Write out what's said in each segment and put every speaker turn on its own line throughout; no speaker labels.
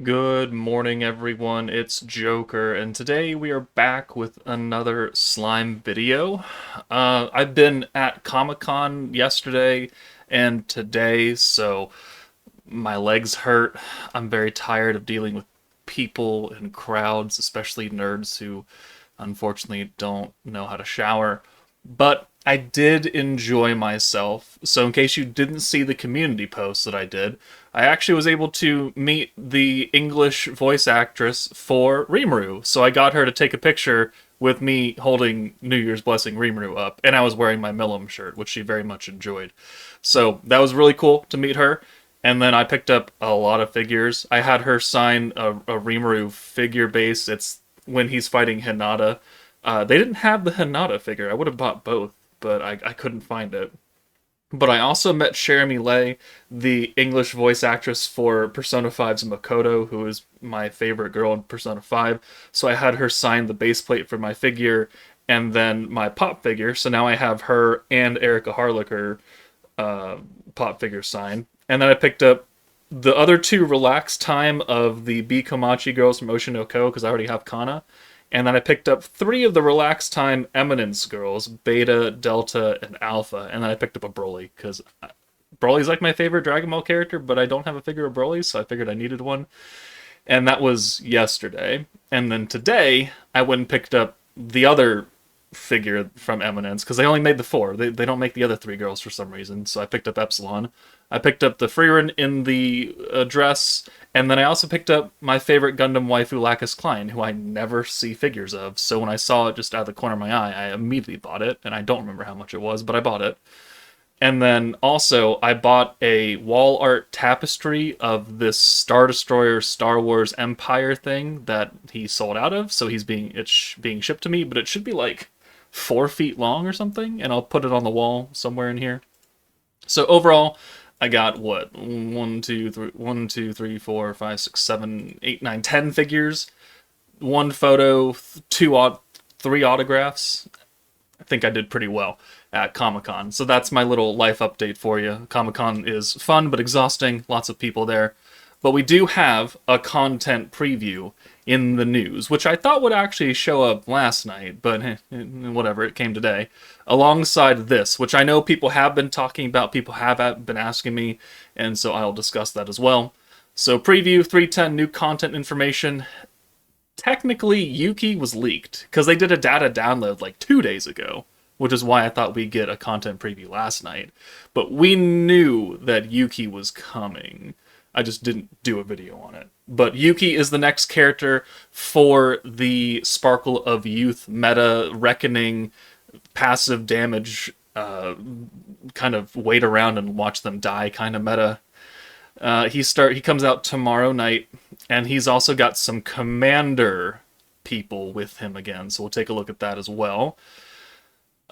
Good morning, everyone. It's Joker, and today we are back with another slime video. I've been at Comic-Con yesterday and today, so my legs hurt. I'm very tired of dealing with people and crowds, especially nerds who unfortunately don't know how to shower. But I did enjoy myself. So, in case you didn't see the community post that I did, I actually was able to meet the English voice actress for Rimuru. So, I got her to take a picture with me holding New Year's Blessing Rimuru up, and I was wearing my Millum shirt, which she very much enjoyed. So, that was really cool to meet her. And then I picked up a lot of figures. I had her sign a Rimuru figure base. It's when he's fighting Hinata. They didn't have the Hinata figure. I would have bought both, but I couldn't find it. But I also met Jeremy Lay, the English voice actress for Persona 5's Makoto, who is my favorite girl in Persona 5. So I had her sign the base plate for my figure and then my pop figure. So now I have her and Erica Harlicker pop figure sign. And then I picked up the other two Relax Time of the B Komachi girls from Ocean no Ko, because I already have Kana. And then I picked up three of the Relax Time Eminence girls, Beta, Delta, and Alpha. And then I picked up a Broly, because Broly's like my favorite Dragon Ball character, but I don't have a figure of Broly, so I figured I needed one. And that was yesterday. And then today, I went and picked up the other figure from Eminence, because they only made the four. They don't make the other three girls for some reason, so I picked up Epsilon. I picked up the Freerin in the dress, and then I also picked up my favorite Gundam waifu, Lacus Klein, who I never see figures of. So when I saw it just out of the corner of my eye, I immediately bought it, and I don't remember how much it was, but I bought it. And then also, I bought a wall art tapestry of this Star Destroyer Star Wars Empire thing that he sold out of. So it's being shipped to me, but it should be like 4 feet long or something, and I'll put it on the wall somewhere in here. So overall, I got what 10 figures, one photo, three autographs. I think I did pretty well at Comic-Con. So that's my little life update for you. Comic-Con is fun but exhausting, lots of people there. But we do have a content preview in the news, which I thought would actually show up last night, but whatever, it came today. Alongside this, which I know people have been talking about, people have been asking me, and so I'll discuss that as well. So preview 310 new content information. Technically, YUUKI was leaked, because they did a data download like 2 days ago, which is why I thought we'd get a content preview last night. But we knew that YUUKI was coming. I just didn't do a video on it. But YUUKI is the next character for the Sparkle of Youth meta reckoning passive damage kind of wait around and watch them die kind of meta. He comes out tomorrow night, and he's also got some commander people with him again, so we'll take a look at that as well.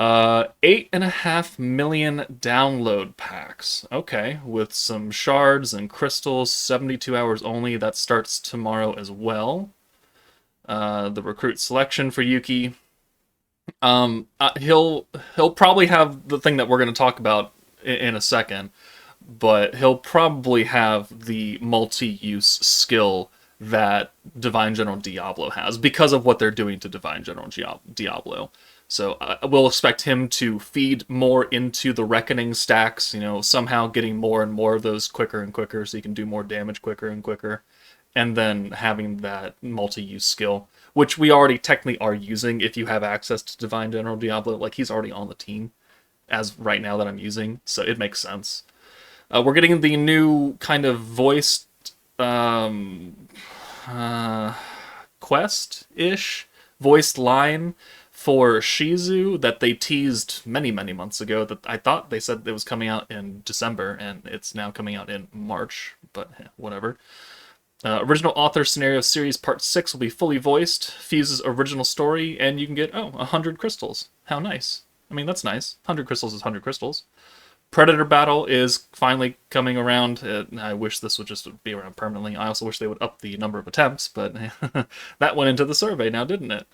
8.5 million download packs. Okay, with some shards and crystals, 72 hours only. That starts tomorrow as well. The recruit selection for YUUKI. He'll probably have the thing that we're going to talk about in a second, but he'll probably have the multi-use skill that Divine General Diablo has because of what they're doing to Divine General Diablo. So we'll expect him to feed more into the Reckoning stacks, somehow getting more and more of those quicker and quicker so he can do more damage quicker and quicker. And then having that multi-use skill, which we already technically are using if you have access to Divine General Diablo. Like, he's already on the team as right now that I'm using, so it makes sense. We're getting the new kind of voiced quest-ish voiced line for Shizu that they teased many, many months ago. That I thought they said it was coming out in December, and it's now coming out in March, but whatever. Original author scenario series part 6 will be fully voiced, fuses original story, and you can get 100 crystals. How nice. I mean, that's nice. 100 crystals is 100 crystals. Predator Battle is finally coming around. I wish this would just be around permanently. I also wish they would up the number of attempts, but that went into the survey now, didn't it?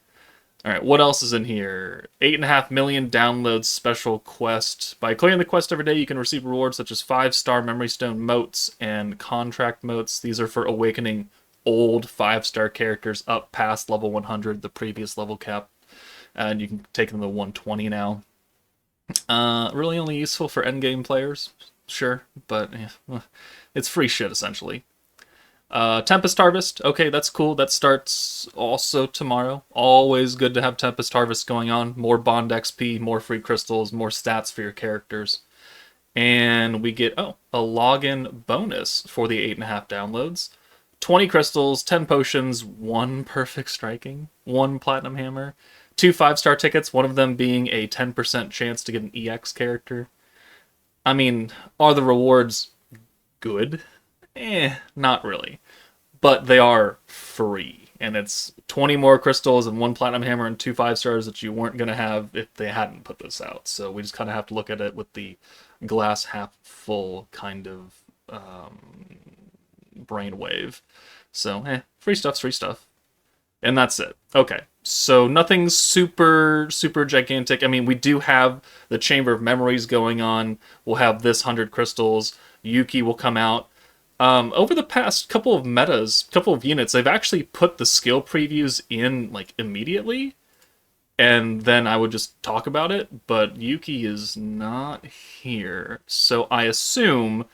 Alright, what else is in here? 8.5 million downloads special quest. By clearing the quest every day, you can receive rewards such as 5-star Memory Stone motes and contract motes. These are for awakening old 5-star characters up past level 100, the previous level cap, and you can take them to 120 now. Really only useful for endgame players, sure, but yeah, it's free shit essentially. Tempest Harvest, okay, that's cool. That starts also tomorrow. Always good to have Tempest Harvest going on. More Bond XP, more free crystals, more stats for your characters. And we get, a login bonus for the 8.5 downloads. 20 crystals, 10 potions, 1 perfect striking, 1 platinum hammer, 2 5-star tickets, one of them being a 10% chance to get an EX character. I mean, are the rewards good? Not really. But they are free. And it's 20 more crystals and 1 platinum hammer and 2 5-stars that you weren't going to have if they hadn't put this out. So we just kind of have to look at it with the glass half full kind of brainwave. So, free stuff's free stuff. And that's it. Okay. So nothing super, super gigantic. I mean, we do have the Chamber of Memories going on. We'll have this 100 crystals. YUUKI will come out. Over the past couple of units, they've actually put the skill previews in, like, immediately. And then I would just talk about it. But YUUKI is not here. So I assume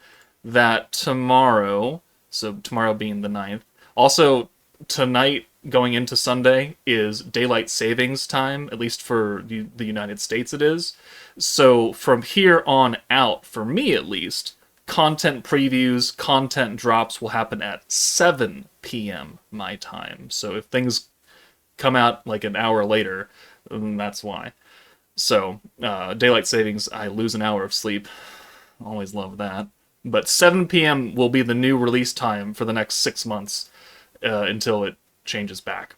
that tomorrow, so tomorrow being the 9th, also tonight going into Sunday is daylight savings time, at least for the United States it is. So from here on out, for me at least, content previews, content drops will happen at 7 p.m. my time. So if things come out like an hour later, then that's why. So, daylight savings, I lose an hour of sleep. Always love that. But 7 p.m. will be the new release time for the next 6 months until it changes back.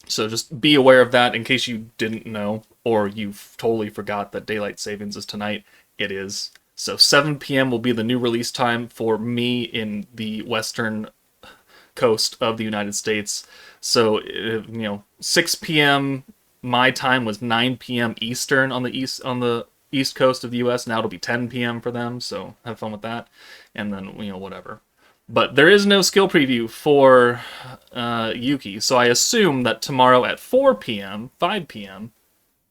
So just be aware of that in case you didn't know, or you totally forgot that daylight savings is tonight. It is. So 7 p.m. will be the new release time for me in the western coast of the United States. So, 6 p.m. my time was 9 p.m. Eastern on the east coast of the U.S. Now it'll be 10 p.m. for them, so have fun with that. And then, whatever. But there is no skill preview for YUUKI, so I assume that tomorrow at 4 p.m., 5 p.m.,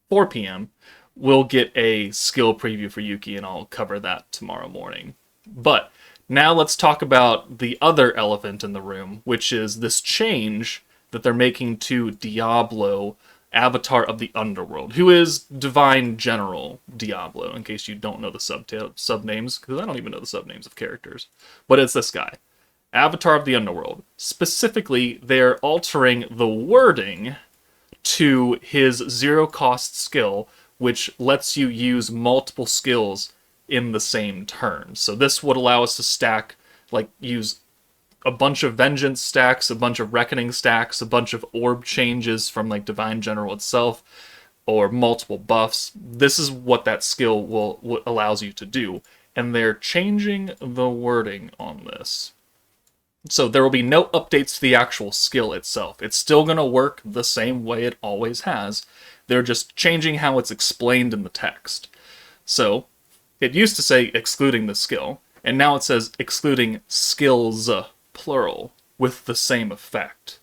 4 p.m., we'll get a skill preview for YUUKI, and I'll cover that tomorrow morning. But now let's talk about the other elephant in the room, which is this change that they're making to Diablo, Avatar of the Underworld, who is Divine General Diablo, in case you don't know the sub-names, because I don't even know the sub-names of characters. But it's this guy, Avatar of the Underworld. Specifically, they're altering the wording to his zero-cost skill, which lets you use multiple skills in the same turn. So this would allow us to stack, use a bunch of Vengeance stacks, a bunch of Reckoning stacks, a bunch of orb changes from, Divine General itself, or multiple buffs. This is what that skill what allows you to do. And they're changing the wording on this. So there will be no updates to the actual skill itself. It's still going to work the same way it always has. They're just changing how it's explained in the text. So it used to say excluding the skill, and now it says excluding skills, plural, with the same effect.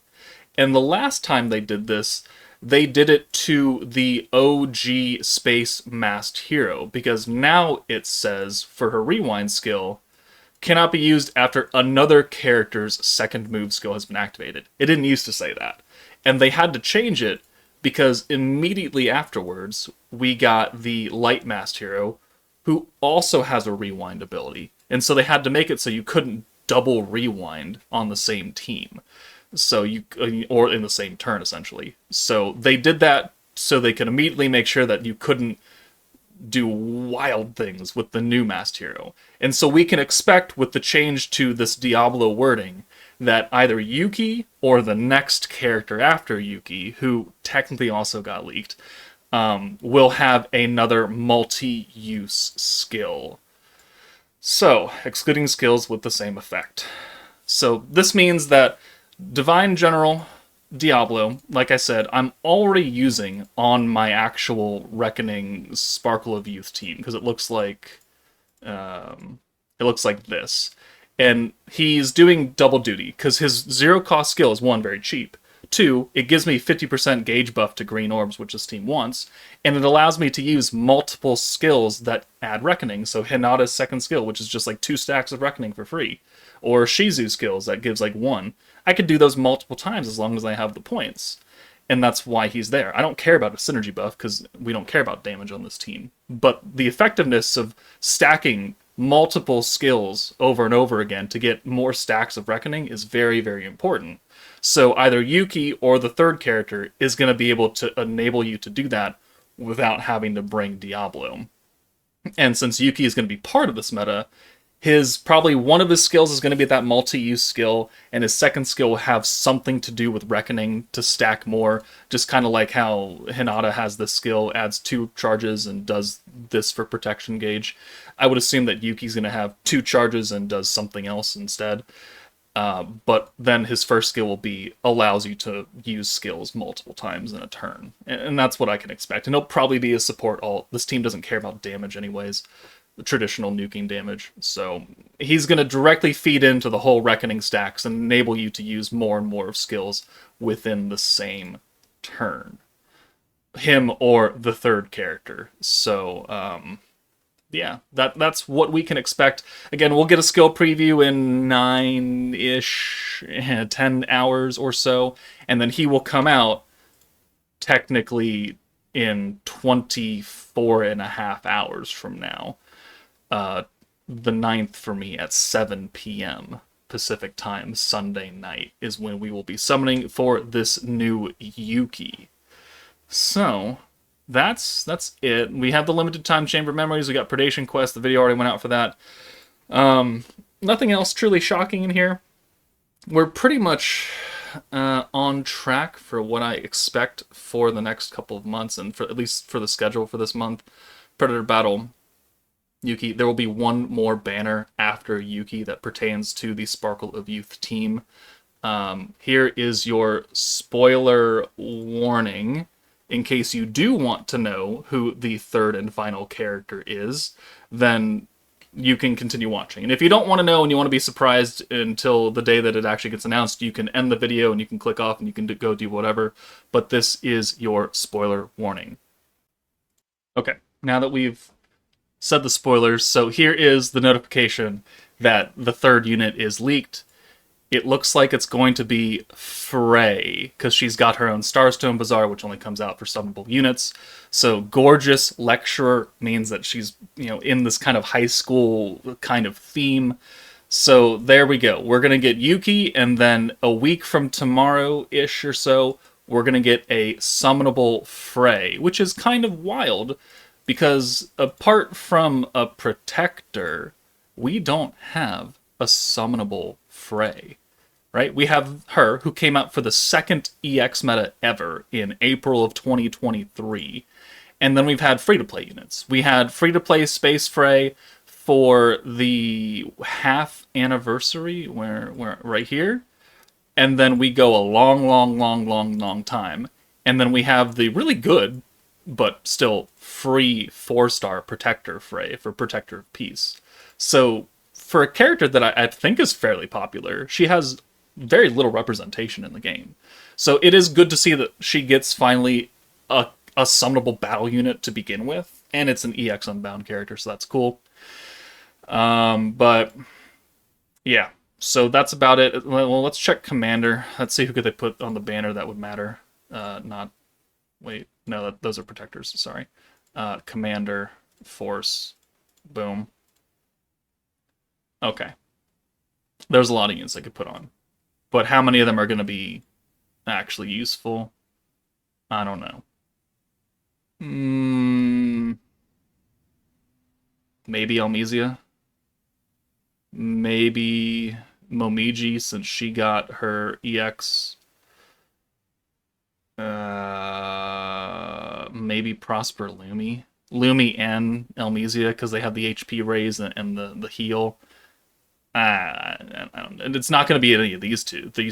And the last time they did this, they did it to the OG Space Masked Hero, because now it says, for her rewind skill, cannot be used after another character's second move skill has been activated. It didn't used to say that. And they had to change it because immediately afterwards, we got the Light Masked Hero, who also has a rewind ability. And so they had to make it so you couldn't double rewind on the same team. So or in the same turn, essentially. So they did that so they could immediately make sure that you couldn't do wild things with the new Masked Hero. And so we can expect, with the change to this Diablo wording, that either YUUKI or the next character after YUUKI, who technically also got leaked, will have another multi-use skill. So, excluding skills with the same effect. So this means that Divine General Diablo, like I said, I'm already using on my actual Reckoning Sparkle of Youth team, because it looks like this. And he's doing double duty because his zero cost skill is one, very cheap. Two, it gives me 50% gauge buff to green orbs, which this team wants, and it allows me to use multiple skills that add reckoning. So Hinata's second skill, which is just like 2 stacks of reckoning for free, or Shizu's skills that gives like 1. I could do those multiple times as long as I have the points, and that's why he's there. I don't care about a synergy buff because we don't care about damage on this team, but the effectiveness of stacking multiple skills over and over again to get more stacks of reckoning is very, very important. So either Yuki or the third character is going to be able to enable you to do that without having to bring Diablo. And since Yuki is going to be part of this meta, probably one of his skills is going to be that multi-use skill, and his second skill will have something to do with reckoning to stack more, just kind of like how Hinata has this skill, adds 2 charges and does this for protection gauge. I would assume that Yuki's going to have 2 charges and does something else instead. But then his first skill will be allows you to use skills multiple times in a turn, and that's what I can expect. And he'll probably be a support alt. This team doesn't care about damage anyways, the traditional nuking damage. So he's going to directly feed into the whole reckoning stacks and enable you to use more and more of skills within the same turn. Him or the third character. So yeah, that's what we can expect. Again, we'll get a skill preview in 9-ish, 10 hours or so, and then he will come out technically in 24 and a half hours from now. The 9th for me at 7 p.m. Pacific time, Sunday night, is when we will be summoning for this new YUUKI. So that's it. We have the limited time chamber memories. We got Predation Quest. The video already went out for that. Nothing else truly shocking in here. We're pretty much on track for what I expect for the next couple of months, and for at least for the schedule for this month. Predator Battle, YUUKI. There will be one more banner after YUUKI that pertains to the Sparkle of Youth team. Here is your spoiler warning, in case you do want to know who the third and final character is, then you can continue watching. And if you don't want to know and you want to be surprised until the day that it actually gets announced, you can end the video and you can click off and you can go do whatever. But this is your spoiler warning. Okay, now that we've said the spoilers, so here is the notification that the third unit is leaked. It looks like it's going to be Frey, because she's got her own Starstone Bazaar, which only comes out for summonable units. So Gorgeous Lecturer means that she's, in this kind of high school kind of theme. So there we go. We're going to get YUUKI, and then a week from tomorrow-ish or so, we're going to get a summonable Frey, which is kind of wild, because apart from a Protector, we don't have a summonable Frey. Right? We have her, who came out for the second EX meta ever in April of 2023. And then we've had free-to-play units. We had free-to-play Space Frey for the half anniversary, where right here. And then we go a long time. And then we have the really good, but still free 4-star Protector Frey for Protector of Peace. So for a character that I think is fairly popular, she has very little representation in the game. So it is good to see that she gets finally a summonable battle unit to begin with, and it's an EX Unbound character, so that's cool. But yeah, so that's about it. Well, let's check Commander. Let's see who could they put on the banner that would matter. Those are Protectors, sorry. Commander, Force, boom. Okay. There's a lot of units I could put on. But how many of them are going to be actually useful? I don't know. Maybe Almizia. Maybe Momiji, since she got her EX. Maybe Prosper Lumi. Lumi and Almizia, because they have the HP raise and the heal. And it's not going to be any of these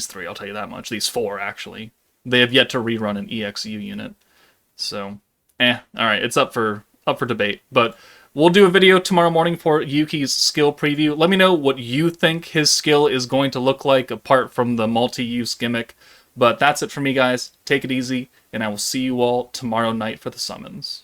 three, I'll tell you that much. These 4, actually. They have yet to rerun an EXU unit. So, alright, it's up for debate. But We'll do a video tomorrow morning for Yuki's skill preview. Let me know what you think his skill is going to look like apart from the multi-use gimmick. But that's it for me, guys. Take it easy, and I will see you all tomorrow night for the summons.